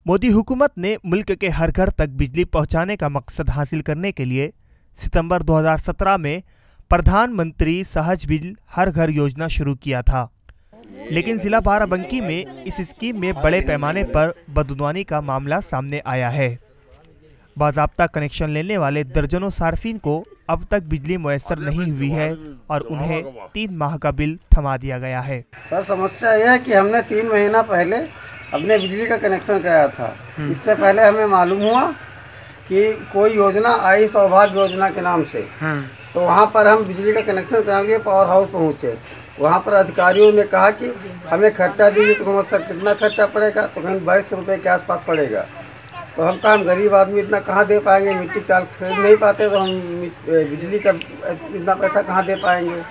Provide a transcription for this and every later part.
मोदी हुकूमत ने मुल्क के हर घर तक बिजली पहुंचाने का मकसद हासिल करने के लिए सितंबर 2017 में प्रधानमंत्री सहज बिजली हर घर योजना शुरू किया था। लेकिन जिला बाराबंकी में इस स्कीम में बड़े पैमाने पर बदनवानी का मामला सामने आया है। बाज़ाब्ता कनेक्शन लेने वाले दर्जनों सार्फिन को अब तक बिजली मुयस्सर नहीं हुई है और उन्हें 3 माह का बिल थमा दिया गया है। सर, समस्या यह है कि हमने 3 महीना पहले अपने बिजली का कनेक्शन कराया था। इससे पहले हमें मालूम हुआ कि कोई योजना आई सौभाग्य योजना के नाम से, तो वहाँ पर हम बिजली का कनेक्शन कराने के लिए पावर हाउस पहुँचे। वहाँ पर अधिकारियों ने कहा कि हमें खर्चा दीजिए। तो सर कितना खर्चा पड़ेगा? तो कहीं 22 रुपये के आसपास पड़ेगा। तो हम कहा हम गरीब आदमी इतना कहाँ दे पाएंगे, मिट्टी का खरीद नहीं पाते, तो हम बिजली का इतना पैसा कहाँ दे पाएंगे।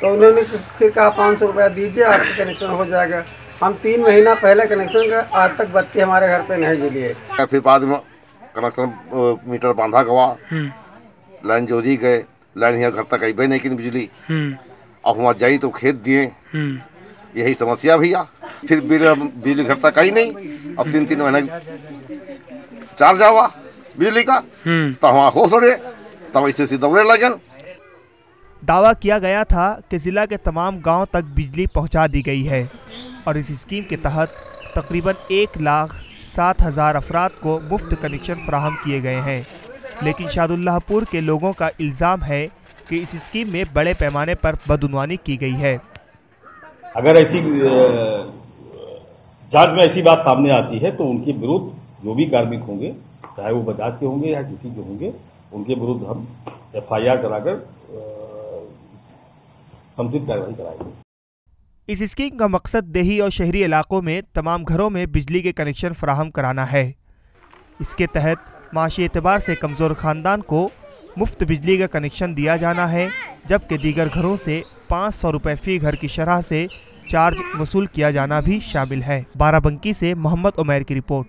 तो उन्होंने फिर कहा 500 रुपया दीजिए, आपका कनेक्शन हो जाएगा। हम 3 महीना पहले कनेक्शन का आज तक बत्ती हमारे घर पे नहीं जली है। फिर बाद में कनेक्शन मीटर बांधा गवा, लाइन जोड़ी गए, लाइन यहाँ घर तक आई नहीं कि बिजली। अब वहाँ जाई तो खेत दिए, यही समस्या भैया। फिर बिजली घर तक आई नहीं। अब 3-3 महीने चार्ज आवा बिजली का, तो वहाँ हो सड़े, तब इससे दौड़े लगन। दावा किया गया था कि जिला के तमाम गांव तक बिजली पहुंचा दी गई है और इस स्कीम के तहत तकरीबन 1,07,000 अफराद को मुफ्त कनेक्शन फराहम किए गए हैं। लेकिन शादुल्लाहपुर के लोगों का इल्ज़ाम है कि इस स्कीम में बड़े पैमाने पर बदनवानी की गई है। अगर ऐसी जांच में ऐसी बात सामने आती है तो उनके विरुद्ध जो भी कार्मिक होंगे, चाहे वो बजाज के होंगे या किसी के होंगे, उनके विरुद्ध हम FIR कराकर समुचित कार्रवाई कराएंगे। इस स्कीम का मकसद देही और शहरी इलाकों में तमाम घरों में बिजली के कनेक्शन फराहम कराना है। इसके तहत माशी एतबार से कमज़ोर ख़ानदान को मुफ्त बिजली का कनेक्शन दिया जाना है, जबकि दीगर घरों से 500 रुपये फी घर की शरह से चार्ज वसूल किया जाना भी शामिल है। बाराबंकी से मोहम्मद उमैर की रिपोर्ट।